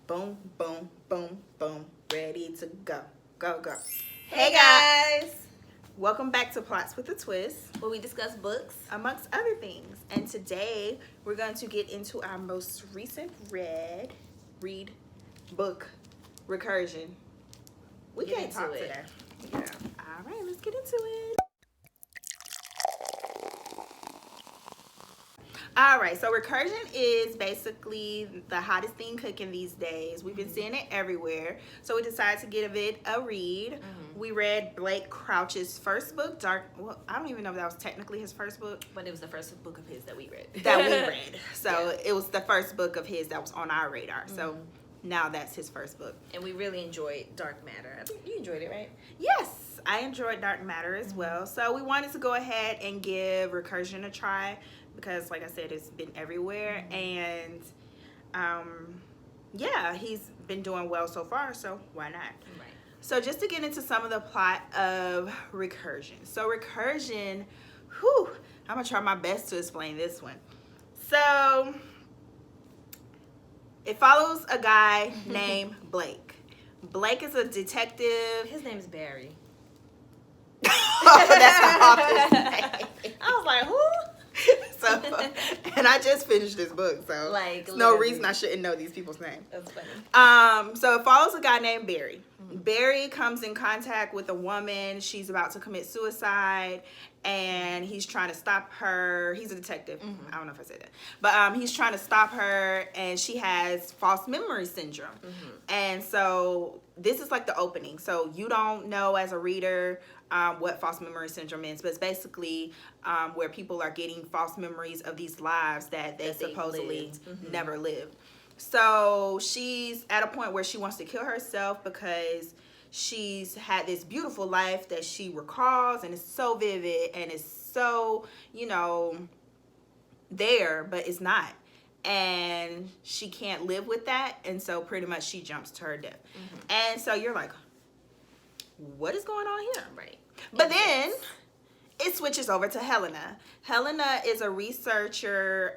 Boom, boom, boom, boom. Ready to go. Go, go. Hey guys! Welcome back to Plots with a Twist, where we discuss books, amongst other things. And today we're going to get into our most recent read book, Recursion. We can't talk today. Yeah. All right, let's get into it. All right, so Recursion is basically the hottest thing cooking these days. We've been seeing it everywhere, so we decided to give it a read. We read Blake Crouch's first book, Well, I don't even know if that was technically his first book, but it was the first book of his that we read. So it was the first book of his that was on our radar. So now that's his first book, and we really enjoyed Dark Matter. I think you enjoyed it, right? Yes, I enjoyed Dark Matter as well. So we wanted to go ahead and give Recursion a try, because like I said, it's been everywhere, and yeah, he's been doing well so far, so why not? Right. So just to get into some of the plot of Recursion. So Recursion, I'm gonna try my best to explain this one. So it follows a guy named Blake. Blake is a detective. His name's Barry. Oh, that's my author's name. I was like, who? So, and I just finished this book, so like, there's no reason I shouldn't know these people's names. That's funny. So it follows a guy named Barry. Barry comes in contact with a woman. She's about to commit suicide, and he's trying to stop her. He's a detective. I don't know if I said that, but he's trying to stop her, and she has false memory syndrome. And so this is like the opening. So you don't know as a reader what false memory syndrome is, but it's basically where people are getting false memories of these lives that they supposedly never lived. So she's at a point where she wants to kill herself because she's had this beautiful life that she recalls, and it's so vivid and it's so, there, but it's not. And she can't live with that, and so pretty much she jumps to her death. And so you're like, what is going on here? Right. But then it switches over to Helena. Helena is a researcher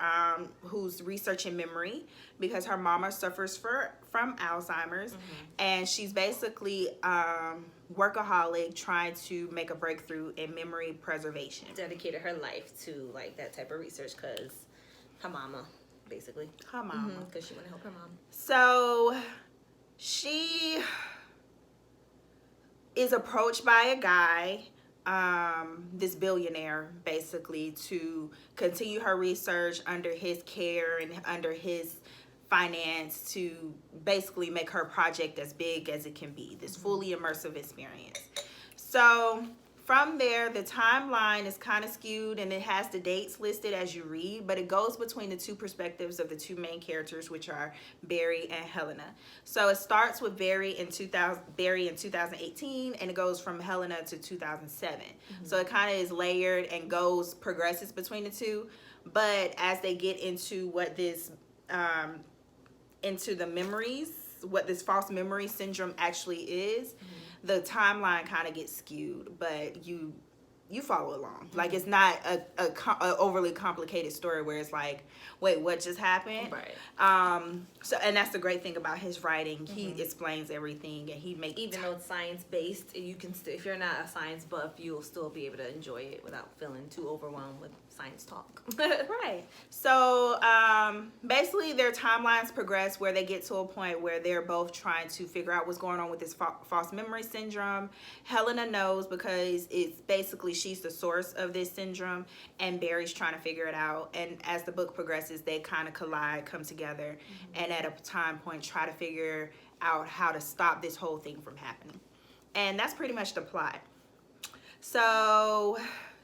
who's researching memory because her mama suffers from Alzheimer's, and she's basically workaholic trying to make a breakthrough in memory preservation. Dedicated her life to like that type of research because her mama, basically. Her mama. Because she want to help her mom. So she is approached by a guy, this billionaire, basically, to continue her research under his care and under his finance to basically make her project as big as it can be, this fully immersive experience. So from there, the timeline is kind of skewed, and it has the dates listed as you read, but it goes between the two perspectives of the two main characters, which are Barry and Helena. So it starts with Barry in 2018, and it goes from Helena to 2007. So it kind of is layered and progresses between the two. But as they get into what this, into the memories, what this false memory syndrome actually is, the timeline kind of gets skewed, but you follow along. Like, it's not a overly complicated story where it's like, wait, what just happened? Right. So, and that's the great thing about his writing. He explains everything, and he makes, even though it's science based, you can still, if you're not a science buff, you'll still be able to enjoy it without feeling too overwhelmed with science talk. Right. So basically their timelines progress where they get to a point where they're both trying to figure out what's going on with this false memory syndrome. Helena knows because it's basically she's the source of this syndrome, and Barry's trying to figure it out. And as the book progresses, they kind of collide, come together, and at a time point try to figure out how to stop this whole thing from happening. And that's pretty much the plot. So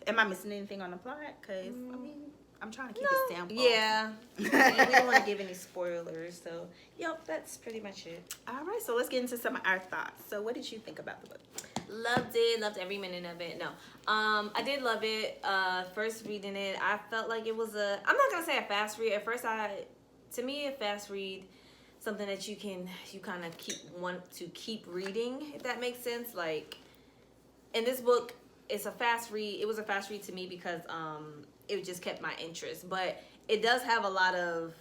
am I missing anything on the plot? Because, I mean, I'm trying to keep it simple. Yeah. We don't want to give any spoilers, so, yep, that's pretty much it. All right, so let's get into some of our thoughts. So what did you think about the book? Loved every minute of it. No. I did love it. First reading it, I felt like it was I'm not going to say a fast read. At first, to me, a fast read, something that you kind of want to keep reading, if that makes sense. Like, in this book, it's a fast read. It was a fast read to me because it just kept my interest. But it does have a lot of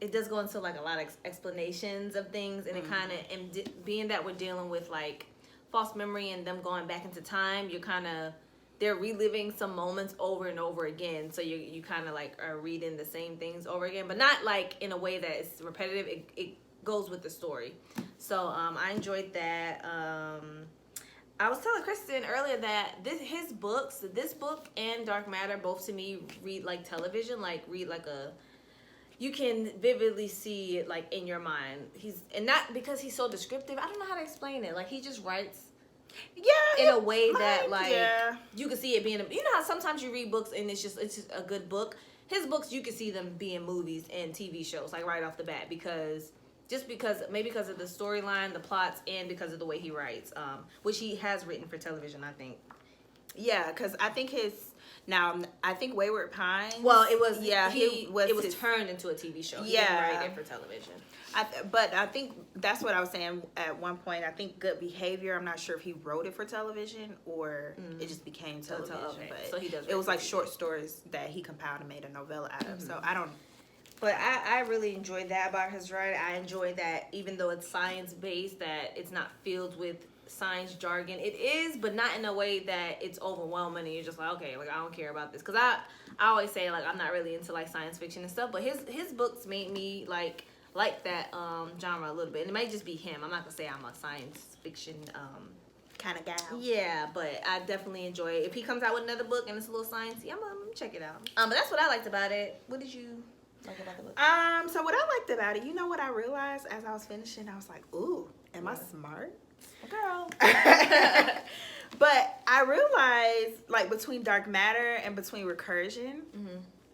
it does go into like a lot of explanations of things, and it kind of, and being that we're dealing with like false memory and them going back into time, you're kind of, they're reliving some moments over and over again. So you kind of like are reading the same things over again, but not like in a way that is repetitive. It goes with the story. So I enjoyed that. I was telling Kristen earlier that this book and Dark Matter, both to me read like television, like read like a, you can vividly see it like in your mind. And not because he's so descriptive. I don't know how to explain it. Like he just writes in a way that like you can see it being, you know how sometimes you read books and it's just a good book. His books, you can see them being movies and TV shows like right off the bat, because maybe because of the storyline, the plots, and because of the way he writes, which he has written for television, I think. Yeah, because I think I think Wayward Pines. Well, it was it was turned into a TV show. He didn't write it for television. But I think that's what I was saying at one point. I think Good Behavior, I'm not sure if he wrote it for television or it just became television. Okay. But so he does. It was like short stories that he compiled and made a novella out of. So I don't. But I really enjoyed that about his writing. I enjoyed that even though it's science-based, that it's not filled with science jargon. It is, but not in a way that it's overwhelming and you're just like, okay, like I don't care about this. Because I always say like I'm not really into like science fiction and stuff, but his books made me like that genre a little bit. And it might just be him. I'm not going to say I'm a science fiction kind of gal. Yeah, but I definitely enjoy it. If he comes out with another book and it's a little sciencey, I'm going to check it out. But that's what I liked about it. What did you like about the book? So what I liked about it, you know what I realized as I was finishing? I was like, ooh, am I smart? Girl. But I realized, like, between Dark Matter and between Recursion,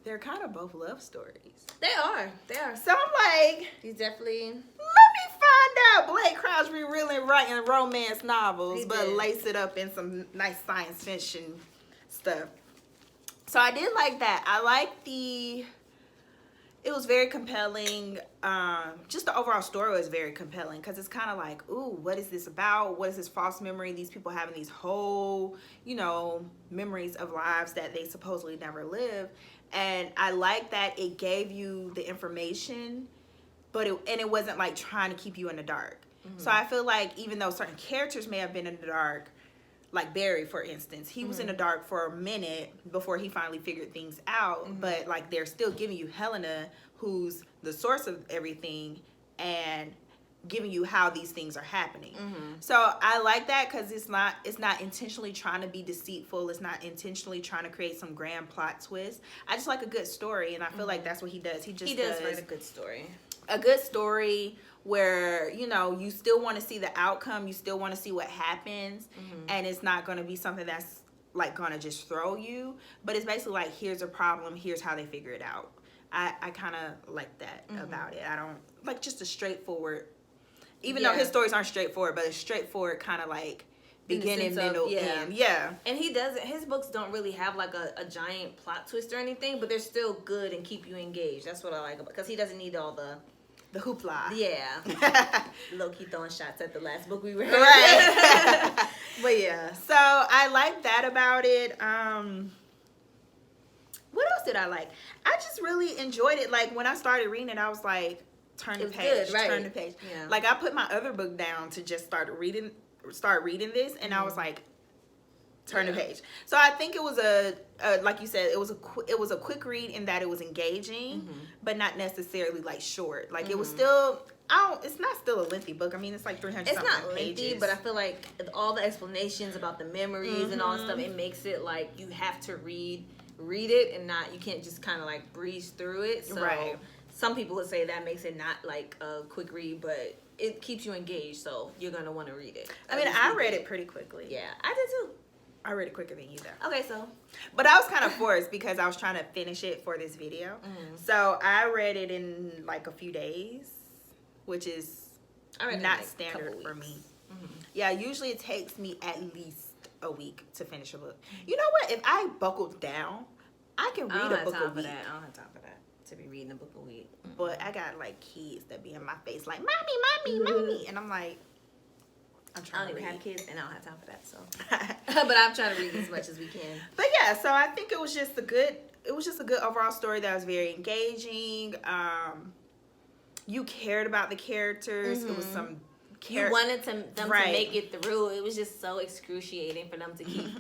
they're kind of both love stories. They are. So I'm like, He's definitely. let me find out. Blake Crouch be really writing romance novels, but lace it up in some nice science fiction stuff. So I did like that. I like it was very compelling. Just the overall story was very compelling because it's kind of like, ooh, what is this about? What is this false memory? These people having these whole, memories of lives that they supposedly never lived. And I like that it gave you the information, but it wasn't like trying to keep you in the dark. So I feel like even though certain characters may have been in the dark, like Barry, for instance, he was in the dark for a minute before he finally figured things out. But like they're still giving you Helena, who's the source of everything, and giving you how these things are happening. So I like that because it's not intentionally trying to be deceitful. It's not intentionally trying to create some grand plot twist. I just like a good story, and I feel like that's what he does. He does write a good story. A good story where you still want to see the outcome, you still want to see what happens, and it's not going to be something that's like going to just throw you, but it's basically like, here's a problem, here's how they figure it out. I kind of like that about it. I don't like just a straightforward, even though his stories aren't straightforward, but it's straightforward kind of like beginning, middle, end. And he does it. His books don't really have like a giant plot twist or anything, but they're still good and keep you engaged. That's what I like about, because he doesn't need all the hoopla. Yeah. Low-key throwing shots at the last book we read. Right. But yeah. So I like that about it. What else did I like? I just really enjoyed it. Like when I started reading it, I was like, turn the page. Yeah. Like I put my other book down to just start reading this, and I was like, turn the page. So I think it was like you said, it was a quick read in that it was engaging, but not necessarily like short. Like it was still, it's not still a lengthy book. I mean, it's like 300 It's something not lengthy, pages. But I feel like all the explanations about the memories and all that stuff, it makes it like you have to read it, and you can't just kind of like breeze through it. So some people would say that makes it not like a quick read, but it keeps you engaged, so you're gonna want to read it. I mean, I read it pretty quickly. Yeah, I did too. I read it quicker than you though. Okay, so. But I was kind of forced because I was trying to finish it for this video. So I read it in like a few days, which is not standard for me. Yeah, usually it takes me at least a week to finish a book. You know what? If I buckled down, I can read a book a week. I don't have time for that, to be reading a book a week. But I got like kids that be in my face like, mommy. And I'm like, I don't even have kids, and I don't have time for that. So, but I'm trying to read as much as we can. But yeah, so I think it was just a good overall story that was very engaging. you cared about the characters. It was some You wanted them to Right. make it through. It was just so excruciating for them to keep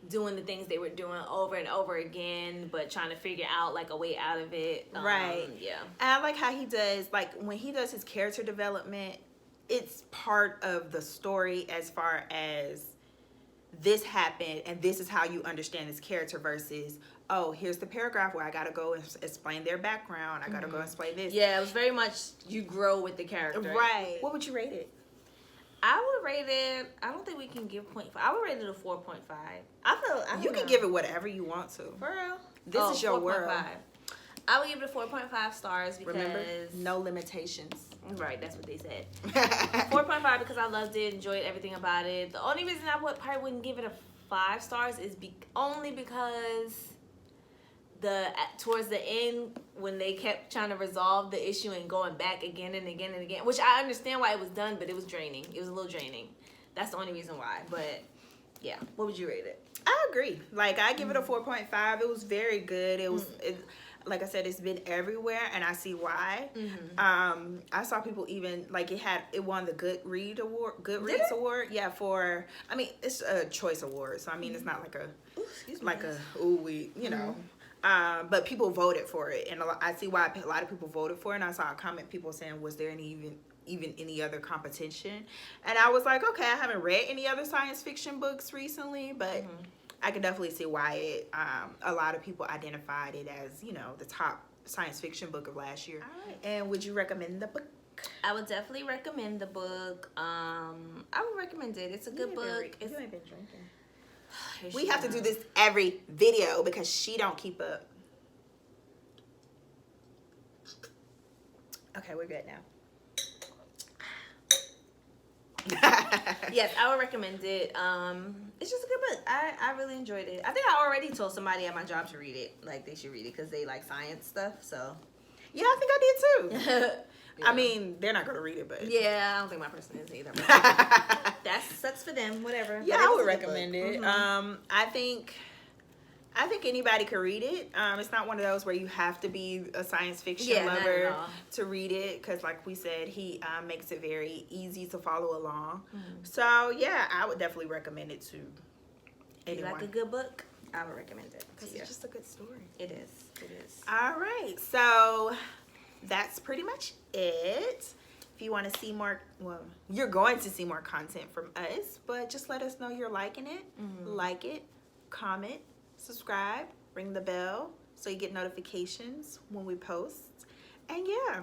doing the things they were doing over and over again, but trying to figure out like a way out of it. Right. Yeah. And I like how he does, like when he does his character development, it's part of the story as far as this happened and this is how you understand this character versus, oh, here's the paragraph where I gotta go and explain their background. I gotta go and explain this. Yeah, it was very much you grow with the character. Right. What would you rate it? I would rate it. I don't think we can give 0.5. I would rate it a 4.5. You can give it whatever you want to. For real. This is your 4.5. world. I would give it a 4.5 stars because Remember, no limitations. Right, that's what they said. 4.5 because I loved it, enjoyed everything about it. The only reason I probably wouldn't give it a 5 stars is only because towards the end when they kept trying to resolve the issue and going back again and again and again, which I understand why it was done, but it was draining. It was a little draining. That's the only reason why. But yeah, what would you rate it? I agree. Like I give it a 4.5. It was very good. It was like I said, it's been everywhere, and I see why. I saw people even like it won the Goodreads award. Yeah, for it's a choice award, so it's not like but people voted for it, and I see why a lot of people voted for it. And I saw a comment people saying, was there even any other competition? And I was like, okay, I haven't read any other science fiction books recently, but I can definitely see why a lot of people identified it as, the top science fiction book of last year. All right. And would you recommend the book? I would definitely recommend the book. I would recommend it. It's a good book. You ain't been drinking. We have to do this every video because she don't keep up. Okay, we're good now. Yes, I would recommend it. It's just a good book. I really enjoyed it. I think I already told somebody at my job to read it. Like they should read it because they like science stuff. So yeah, I think I did too. Yeah. They're not gonna read it, but yeah, I don't think my person is either. But that sucks for them. Whatever. Yeah, But I was would a good recommend book. it. I think anybody could read it. It's not one of those where you have to be a science fiction Not at lover all. to read it, because like we said, he makes it very easy to follow along. So yeah, I would definitely recommend it to If you anyone. like a good book, I would recommend it. Because it's just a good story. It is. It is. All right, so that's pretty much it. If you want to see more, well, you're going to see more content from us, but just let us know you're liking it. Like it, comment, subscribe, ring the bell so you get notifications when we post. And yeah,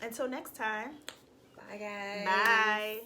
until next time. Bye, guys. Bye.